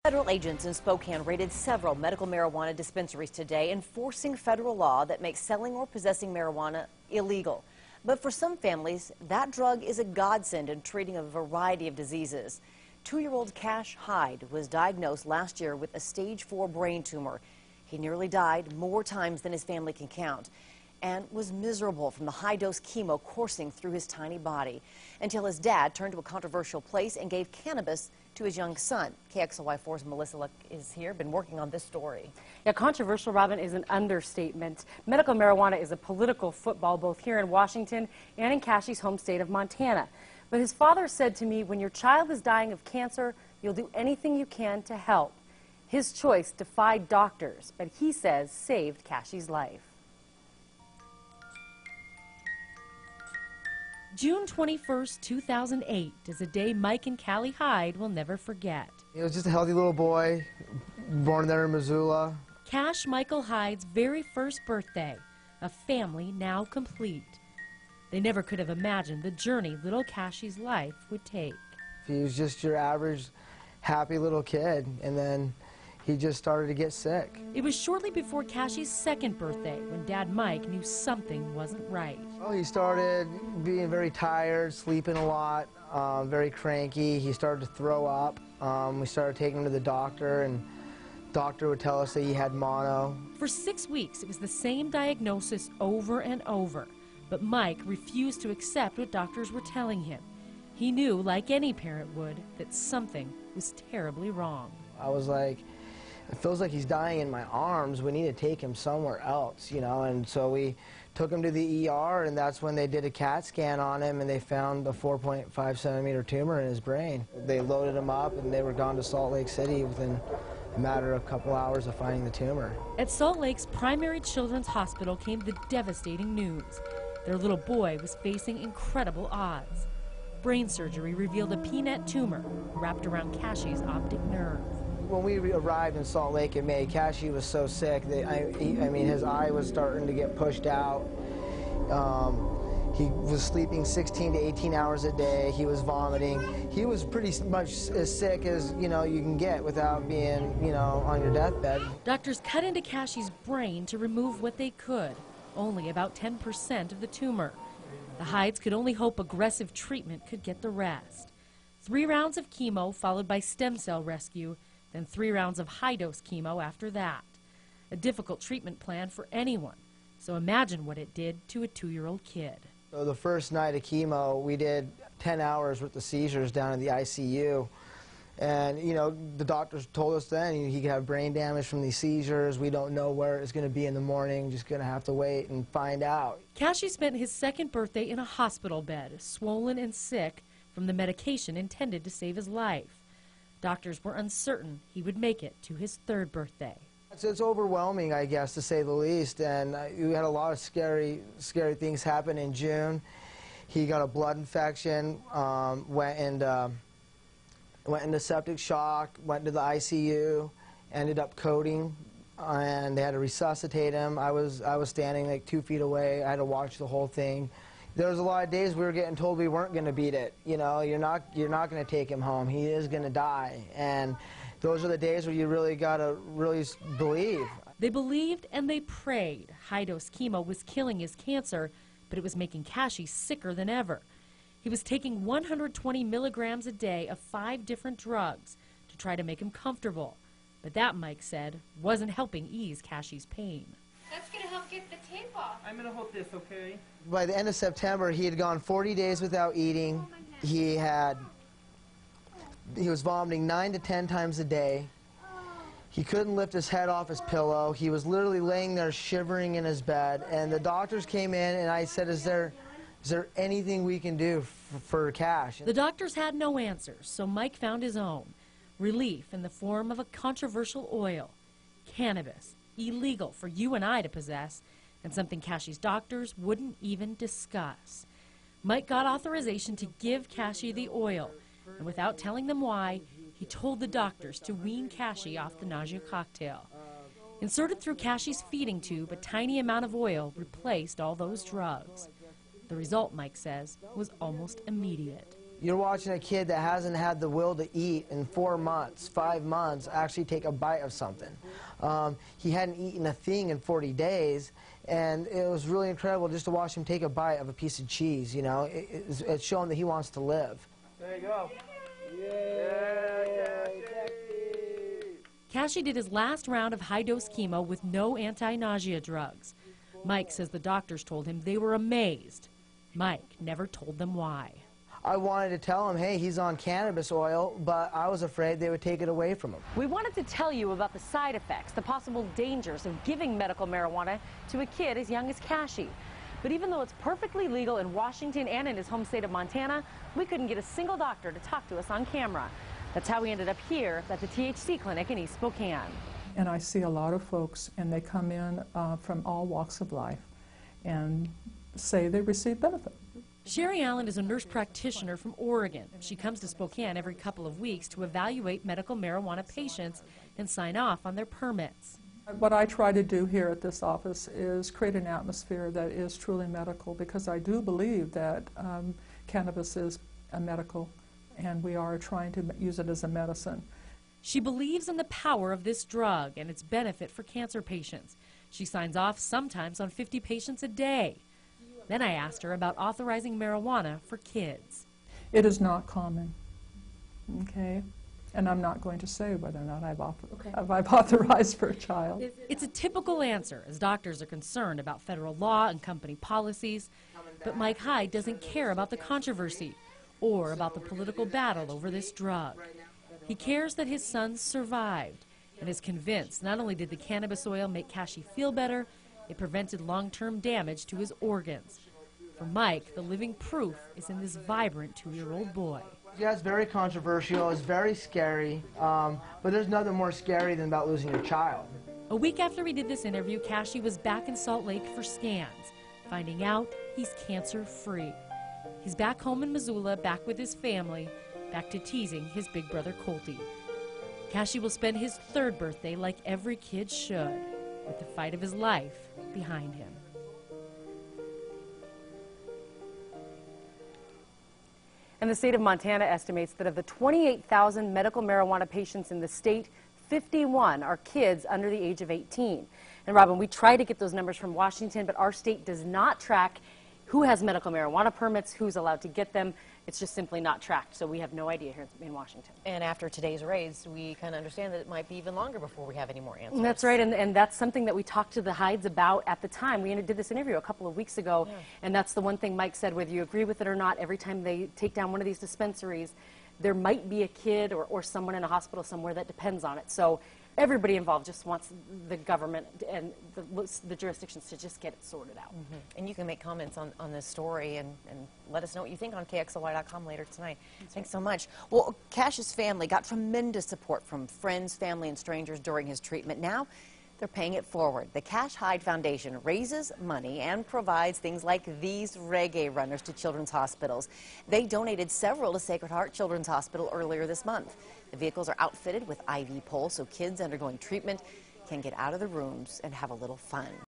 Federal agents in Spokane raided several medical marijuana dispensaries today, enforcing federal law that makes selling or possessing marijuana illegal. But for some families, that drug is a godsend in treating a variety of diseases. 2-year-old Cash Hyde was diagnosed last year with a stage 4 brain tumor. He nearly died more times than his family can count and was miserable from the high-dose chemo coursing through his tiny body until his dad turned to a controversial place and gave cannabis to his young son. KXLY4's Melissa Luck is here, been working on this story. Yeah, controversial, Robin, is an understatement. Medical marijuana is a political football both here in Washington and in Cashie's home state of Montana. But his father said to me, when your child is dying of cancer, you'll do anything you can to help. His choice defied doctors, but he says saved Cashie's life. June 21st, 2008 is a day Mike and Callie Hyde will never forget. He was just a healthy little boy, born there in Missoula. Cash Michael Hyde's very first birthday, a family now complete. They never could have imagined the journey little Cashie's life would take. He was just your average, happy little kid, and then he just started to get sick. It was shortly before Cashie's second birthday when Dad Mike knew something wasn't right. Well, he started being very tired, sleeping a lot, very cranky. He started to throw up. We started taking him to the doctor, and the doctor would tell us that he had mono. For 6 weeks, it was the same diagnosis over and over, but Mike refused to accept what doctors were telling him. He knew, like any parent would, that something was terribly wrong. I was like, it feels like he's dying in my arms. We need to take him somewhere else, you know, and so we took him to the ER, and that's when they did a CAT scan on him, and they found a 4.5 centimeter tumor in his brain. They loaded him up, and they were gone to Salt Lake City within a matter of a couple hours of finding the tumor. At Salt Lake's Primary Children's Hospital came the devastating news. Their little boy was facing incredible odds. Brain surgery revealed a peanut tumor wrapped around Cashie's optic nerve. When we arrived in Salt Lake in May, Cashy was so sick that, I mean, his eye was starting to get pushed out. He was sleeping 16 to 18 hours a day. He was vomiting. He was pretty much as sick as, you know, you can get without being, you know, on your deathbed. Doctors cut into Cashie's brain to remove what they could, only about 10% of the tumor. The Hydes could only hope aggressive treatment could get the rest. 3 rounds of chemo followed by stem cell rescue, then 3 rounds of high-dose chemo after that. A difficult treatment plan for anyone, so imagine what it did to a 2-year-old kid. So the first night of chemo, we did 10 hours with the seizures down in the ICU. And, you know, the doctors told us then he could have brain damage from these seizures. We don't know where it's going to be in the morning, just going to have to wait and find out. Cashie spent his second birthday in a hospital bed, swollen and sick from the medication intended to save his life. Doctors were uncertain he would make it to his 3rd birthday. It's overwhelming, I guess, to say the least, and we had a lot of scary things happen in June. He got a blood infection, went into septic shock, went to the ICU, ended up coding, and they had to resuscitate him. I was standing like 2 feet away. I had to watch the whole thing. There was a lot of days we were getting told we weren't going to beat it. You know, you're not going to take him home. He is going to die. And those are the days where you really got to really believe. They believed and they prayed. High-dose chemo was killing his cancer, but it was making Cashie sicker than ever. He was taking 120 milligrams a day of 5 different drugs to try to make him comfortable. But that, Mike said, wasn't helping ease Cashie's pain. That's going to help get the tape off. I'm going to hold this, okay? By the end of September, he had gone 40 days without eating. He was vomiting 9 to 10 times a day. He couldn't lift his head off his pillow. He was literally laying there shivering in his bed. And the doctors came in, and I said, is there anything we can do for Cash? The doctors had no answers, so Mike found his own. Relief in the form of a controversial oil, cannabis, illegal for you and I to possess, and something Cashie's doctors wouldn't even discuss. Mike got authorization to give Cashie the oil, and without telling them why, he told the doctors to wean Cashie off the nausea cocktail. Inserted through Cashie's feeding tube, a tiny amount of oil replaced all those drugs. The result, Mike says, was almost immediate. You're watching a kid that hasn't had the will to eat in 4 months, 5 months, actually take a bite of something. He hadn't eaten a thing in 40 days, and it was really incredible just to watch him take a bite of a piece of cheese, you know. It's showing that he wants to live. There you go. Cashy did his last round of high-dose chemo with no anti-nausea drugs. Mike says the doctors told him they were amazed. Mike never told them why. I wanted to tell him, hey, he's on cannabis oil, but I was afraid they would take it away from him. We wanted to tell you about the side effects, the possible dangers of giving medical marijuana to a kid as young as Cashy. But even though it's perfectly legal in Washington and in his home state of Montana, we couldn't get a single doctor to talk to us on camera. That's how we ended up here at the THC clinic in East Spokane. And I see a lot of folks, and they come in from all walks of life and say they receive benefit. Sherry Allen is a nurse practitioner from Oregon. She comes to Spokane every couple of weeks to evaluate medical marijuana patients and sign off on their permits. What I try to do here at this office is create an atmosphere that is truly medical, because I do believe that cannabis is a medical, and we are trying to use it as a medicine. She believes in the power of this drug and its benefit for cancer patients. She signs off sometimes on 50 patients a day. Then I asked her about authorizing marijuana for kids. It is not common, okay? And I'm not going to say whether or not I've authorized for a child. It's a typical answer, as doctors are concerned about federal law and company policies. But Mike Hyde doesn't care about the controversy or about the political battle over this drug. He cares that his son survived and is convinced not only did the cannabis oil make Cashy feel better, it prevented long-term damage to his organs. For Mike, the living proof is in this vibrant 2-year-old boy. Yeah, it's very controversial, it's very scary, but there's nothing more scary than about losing your child. A week after we did this interview, Cashy was back in Salt Lake for scans, finding out he's cancer-free. He's back home in Missoula, back with his family, back to teasing his big brother Colty. Cashy will spend his 3rd birthday like every kid should, with the fight of his life behind him. And the state of Montana estimates that of the 28,000 medical marijuana patients in the state, 51 are kids under the age of 18. And Robin, we try to get those numbers from Washington, but our state does not track who has medical marijuana permits, who's allowed to get them. It's just simply not tracked, so we have no idea here in Washington. And after today's raids, we kind of understand that it might be even longer before we have any more answers. That's right, and that's something that we talked to the Hydes about at the time. We did this interview a couple of weeks ago, and that's the one thing Mike said, whether you agree with it or not, every time they take down one of these dispensaries, there might be a kid or someone in a hospital somewhere that depends on it. So everybody involved just wants the government and the jurisdictions to just get it sorted out. And you can make comments on this story and let us know what you think on KXLY.com later tonight. Thanks so much. Well, Cash's family got tremendous support from friends, family, and strangers during his treatment. Now they're paying it forward. The Cash Hyde Foundation raises money and provides things like these reggae runners to children's hospitals. They donated several to Sacred Heart Children's Hospital earlier this month. The vehicles are outfitted with IV poles so kids undergoing treatment can get out of the rooms and have a little fun.